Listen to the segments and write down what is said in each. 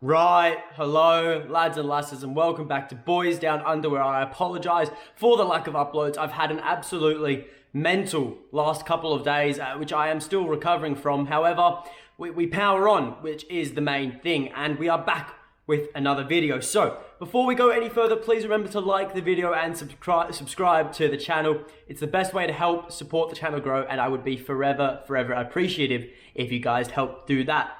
Right, hello lads and lasses, and welcome back to Boys Down Under, where I apologise for the lack of uploads. I've had an absolutely mental last couple of days, which I am still recovering from. However, we power on, which is the main thing, and we are back with another video. So, before we go any further, please remember to like the video and subscribe to the channel. It's the best way to help support the channel grow, and I would be forever appreciative if you guys help do that.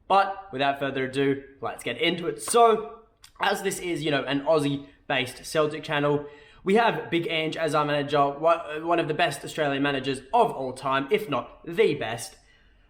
But without further ado, let's get into it. So, as this is, an Aussie-based Celtic channel, we have Big Ange as our manager, one of the best Australian managers of all time, if not the best.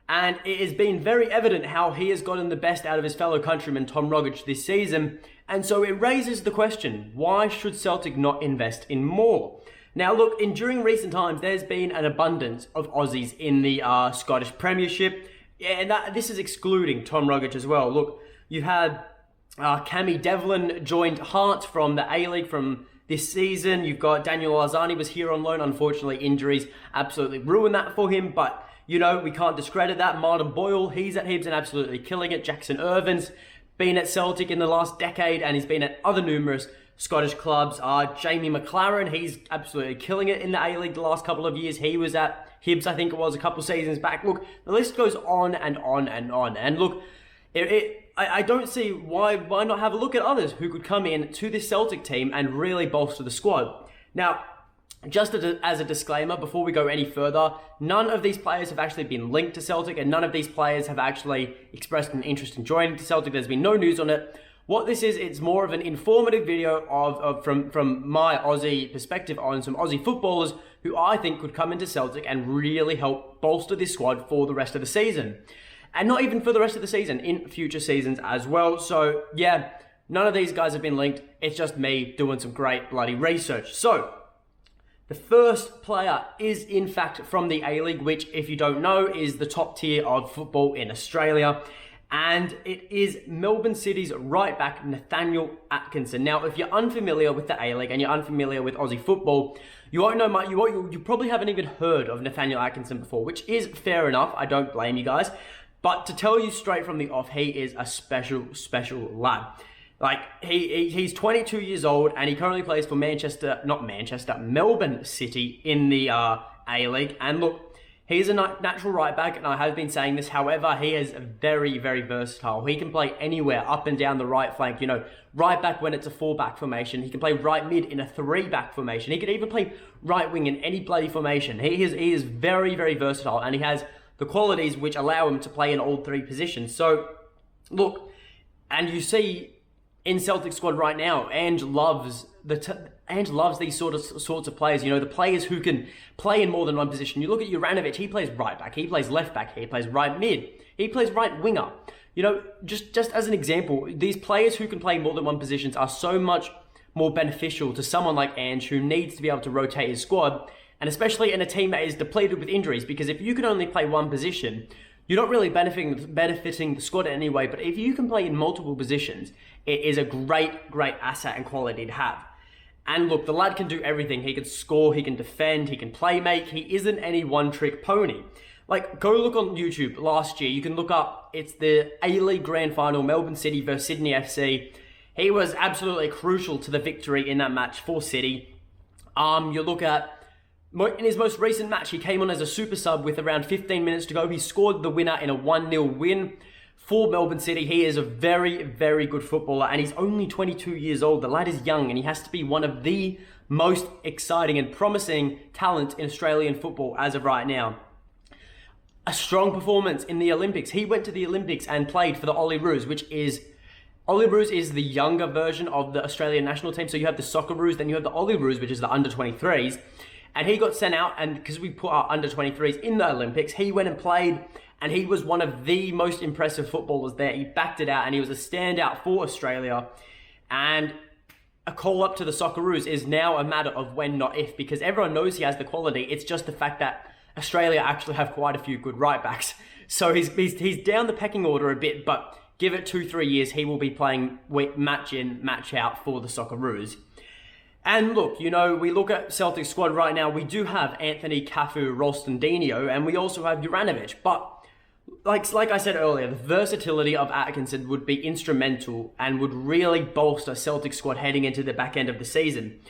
And it has been very evident how he has gotten the best out of his fellow countryman Tom Rogic this season. And so it raises the question, why should Celtic not invest in more? Now look, during recent times, there's been an abundance of Aussies in the Scottish Premiership. And this is excluding Tom Rogic as well. Look, you've had Cammy Devlin joined Hearts from the A-League from this season. You've got Daniel Arzani was here on loan. Unfortunately, injuries absolutely ruined that for him. But, we can't discredit that. Martin Boyle, he's at Hibs and absolutely killing it. Jackson Irvin's been at Celtic in the last decade, and he's been at other numerous Scottish clubs. Jamie McLaren, he's absolutely killing it in the A-League the last couple of years. He was at Hibs, I think it was, a couple seasons back. Look, the list goes on and on and on. And look, I don't see why not have a look at others who could come in to this Celtic team and really bolster the squad. Now, just as a disclaimer, before we go any further, none of these players have actually been linked to Celtic, and none of these players have actually expressed an interest in joining to Celtic. There's been no news on it. What this is, it's more of an informative video from my Aussie perspective on some Aussie footballers who I think could come into Celtic and really help bolster this squad for the rest of the season. And not even for the rest of the season, in future seasons as well. So, yeah, none of these guys have been linked. It's just me doing some great bloody research. So, the first player is, in fact, from the A-League, which, if you don't know, is the top tier of football in Australia. And it is Melbourne City's right back, Nathaniel Atkinson. Now, if you're unfamiliar with the A-League and you're unfamiliar with Aussie football, you won't know much. You probably haven't even heard of Nathaniel Atkinson before, which is fair enough. I don't blame you guys. But to tell you straight from the off, he is a special lad. Like, he's 22 years old, and he currently plays for Melbourne City in the A-League. And look, he's a natural right back, and I have been saying this. However, he is very versatile. He can play anywhere, up and down the right flank. Right back when it's a 4-back formation. He can play right mid in a 3-back formation. He can even play right wing in any bloody formation. He is very versatile, and he has the qualities which allow him to play in all three positions. So, look, and you see in Celtic squad right now, Ange loves these sorts of players. The players who can play in more than one position. You look at Juranovic, he plays right back, he plays left back, he plays right mid, he plays right winger. Just as an example, these players who can play more than one positions are so much more beneficial to someone like Ange, who needs to be able to rotate his squad, and especially in a team that is depleted with injuries, because if you can only play one position, you're not really benefiting the squad in any way. But if you can play in multiple positions, it is a great asset and quality to have. And look, the lad can do everything. He can score, he can defend, he can play make. He isn't any one-trick pony. Like, go look on YouTube last year. You can look up, it's the A-League Grand Final, Melbourne City versus Sydney FC. He was absolutely crucial to the victory in that match for City. You look at, in his most recent match, he came on as a super sub with around 15 minutes to go. He scored the winner in a 1-0 win for Melbourne City. He is a very good footballer, and he's only 22 years old. The lad is young, and he has to be one of the most exciting and promising talent in Australian football as of right now. A strong performance in the Olympics. He went to the Olympics and played for the Olyroos, Olyroos is the younger version of the Australian national team. So you have the Socceroos, then you have the Olyroos, which is the under-23s. And he got sent out, and because we put our under-23s in the Olympics, he went and played, and he was one of the most impressive footballers there. He backed it out, and he was a standout for Australia. And a call up to the Socceroos is now a matter of when, not if, because everyone knows he has the quality. It's just the fact that Australia actually have quite a few good right backs. So he's down the pecking order a bit, but give it 2-3 years, he will be playing match in, match out for the Socceroos. And look, we look at Celtic squad right now, we do have Anthony, Cafu, Ralston, Dino, and we also have Juranovic. But like I said earlier, the versatility of Atkinson would be instrumental and would really bolster Celtic squad heading into the back end of the season.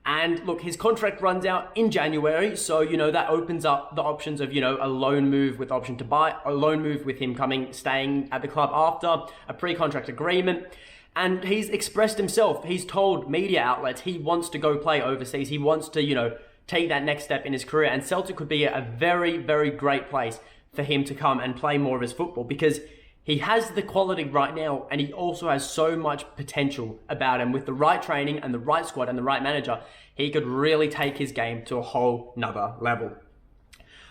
And look, his contract runs out in January, so, that opens up the options of, a loan move with option to buy, a loan move with him staying at the club after, a pre-contract agreement. And he's expressed himself. He's told media outlets he wants to go play overseas. He wants to, take that next step in his career. And Celtic could be a very, very great place for him to come and play more of his football, because he has the quality right now, and he also has so much potential about him. With the right training and the right squad and the right manager, he could really take his game to a whole nother level.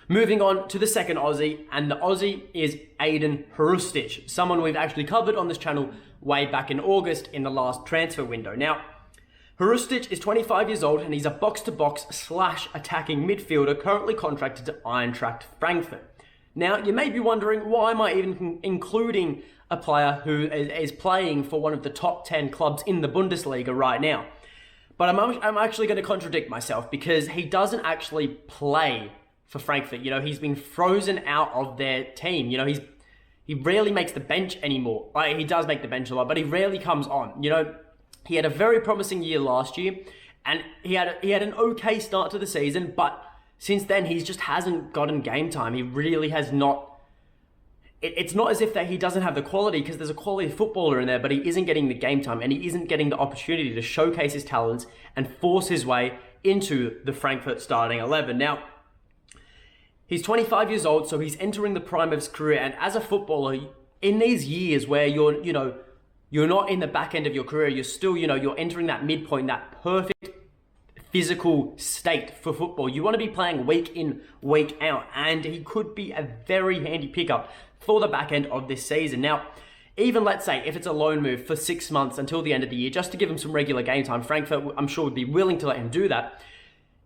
Moving on to the second Aussie, and the Aussie is Aiden Hrustic, someone we've actually covered on this channel way back in August in the last transfer window. Now, Hrustic is 25 years old, and he's a box-to-box / attacking midfielder currently contracted to Eintracht Frankfurt. Now, you may be wondering, why am I even including a player who is playing for one of the top 10 clubs in the Bundesliga right now? But I'm actually going to contradict myself, because he doesn't actually play for Frankfurt. He's been frozen out of their team. He rarely makes the bench anymore. He does make the bench a lot, but he rarely comes on. He had a very promising year last year, and he had an okay start to the season, but since then, he just hasn't gotten game time. He really has not. It's not as if that he doesn't have the quality, because there's a quality footballer in there, but he isn't getting the game time, and he isn't getting the opportunity to showcase his talents and force his way into the Frankfurt starting 11. Now, he's 25 years old, so he's entering the prime of his career, and as a footballer, in these years where you're not in the back end of your career, you're still, you're entering that midpoint, that perfect physical state for football. You want to be playing week in, week out, and he could be a very handy pickup for the back end of this season. Now, even let's say if it's a loan move for 6 months until the end of the year, just to give him some regular game time, Frankfurt, I'm sure, would be willing to let him do that.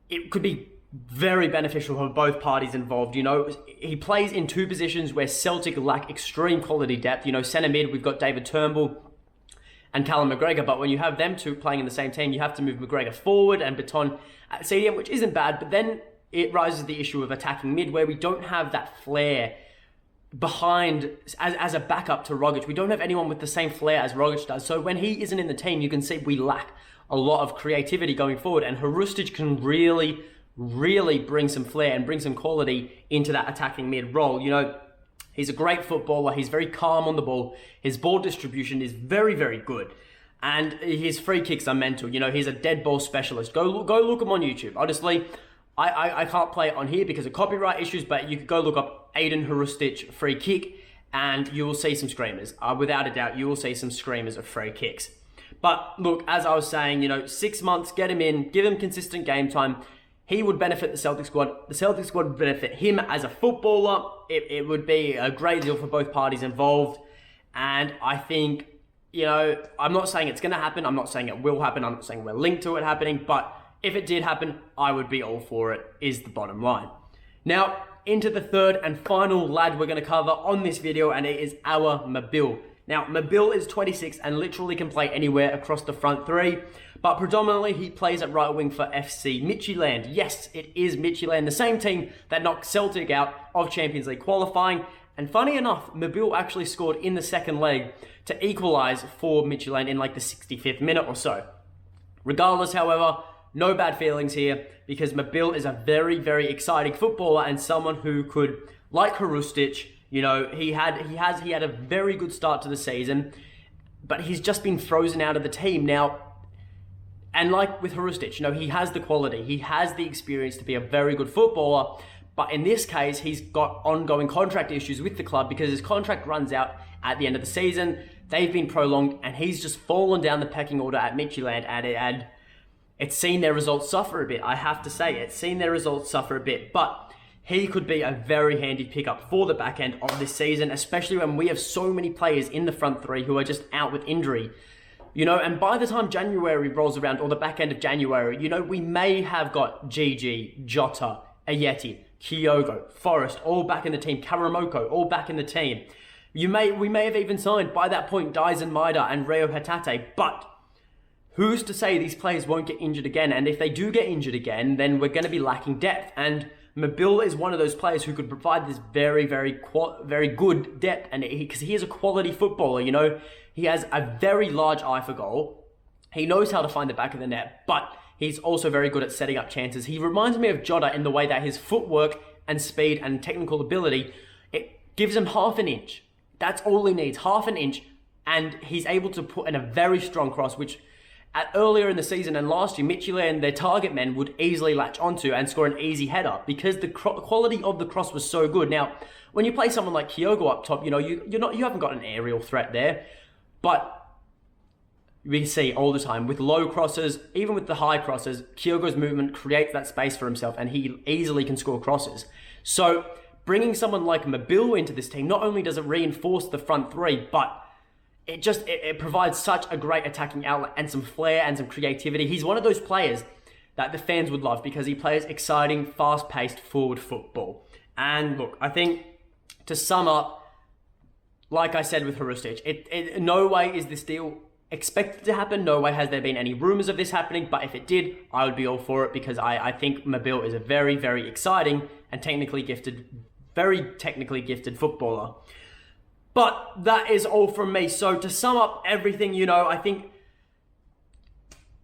It could be very beneficial for both parties involved. He plays in two positions where Celtic lack extreme quality depth. Centre mid, we've got David Turnbull and Callum McGregor, but when you have them two playing in the same team, you have to move McGregor forward and Baton at CDM, which isn't bad, but then it rises the issue of attacking mid, where we don't have that flair behind as a backup to Rogic. We don't have anyone with the same flair as Rogic does, so when he isn't in the team, you can see we lack a lot of creativity going forward, and Hrustic can really bring some flair and bring some quality into that attacking mid role. He's a great footballer. He's very calm on the ball. His ball distribution is very, very good. And his free kicks are mental. He's a dead ball specialist. Go look him on YouTube. Honestly, I can't play it on here because of copyright issues, but you could go look up Aiden Hrustic free kick, and you will see some screamers. Without a doubt, you will see some screamers of free kicks. But look, as I was saying, 6 months, get him in, give him consistent game time. He would benefit the Celtic squad. The Celtic squad would benefit him as a footballer. It would be a great deal for both parties involved. And I think, I'm not saying it's going to happen. I'm not saying it will happen. I'm not saying we're linked to it happening. But if it did happen, I would be all for it, is the bottom line. Now, into the third and final lad we're going to cover on this video, and it is our Mabil. Now, Mabil is 26 and literally can play anywhere across the front three, but predominantly he plays at right wing for FC Midtjylland. Yes, it is Midtjylland, the same team that knocked Celtic out of Champions League qualifying. And funny enough, Mabil actually scored in the second leg to equalise for Midtjylland in like the 65th minute or so. Regardless, however, no bad feelings here, because Mabil is a very, very exciting footballer and someone who could, like Hrustic, he had a very good start to the season, but he's just been frozen out of the team now. And like with Hrustic, he has the quality, he has the experience to be a very good footballer, but in this case, he's got ongoing contract issues with the club because his contract runs out at the end of the season. They've been prolonged, and he's just fallen down the pecking order at Midtjylland, and it's seen their results suffer a bit. I have to say, it's seen their results suffer a bit, but he could be a very handy pickup for the back end of this season, especially when we have so many players in the front three who are just out with injury. And by the time January rolls around, or the back end of January, we may have got Gigi, Jota, Ayeti, Kyogo, Forrest, all back in the team, Karamoko, all back in the team. We may have even signed, by that point, Dyson Maida and Reo Hatate, but who's to say these players won't get injured again? And if they do get injured again, then we're going to be lacking depth. And Mabil is one of those players who could provide this very, very good depth, and because he is a quality footballer, you know, he has a very large eye for goal. He knows how to find the back of the net, but he's also very good at setting up chances. He reminds me of Jota in the way that his footwork and speed and technical ability, it gives him half an inch. That's all he needs, half an inch, and he's able to put in a very strong cross, which earlier in the season and last year, Michelin and their target men would easily latch onto and score an easy header because the quality of the cross was so good. Now, when you play someone like Kyogo up top, you know, you haven't got an aerial threat there, but we see all the time with low crosses, even with the high crosses, Kyogo's movement creates that space for himself and he easily can score crosses. So bringing someone like Mabil into this team, not only does it reinforce the front three, but it provides such a great attacking outlet and some flair and some creativity. He's one of those players that the fans would love because he plays exciting, fast-paced forward football. And look, I think to sum up, like I said with Hrustic, no way is this deal expected to happen. No way has there been any rumors of this happening, but if it did, I would be all for it because I think Mabil is a very, very exciting and very technically gifted footballer. But that is all from me. So to sum up everything, you know, I think,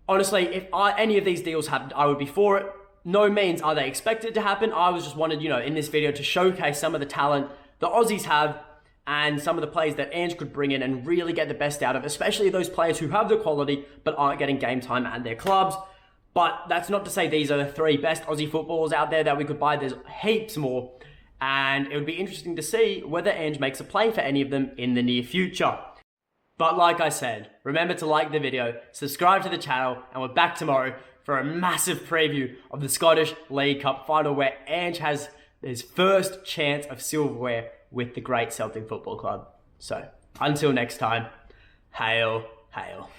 honestly, if any of these deals happened, I would be for it. No means are they expected to happen. I was just wanted, you know, in this video to showcase some of the talent the Aussies have and some of the players that Ange could bring in and really get the best out of, especially those players who have the quality but aren't getting game time at their clubs. But that's not to say these are the 3 best Aussie footballers out there that we could buy. There's heaps more. And it would be interesting to see whether Ange makes a play for any of them in the near future. But like I said, remember to like the video, subscribe to the channel, and we're back tomorrow for a massive preview of the Scottish League Cup final where Ange has his first chance of silverware with the great Celtic Football Club. So, until next time, hail, hail.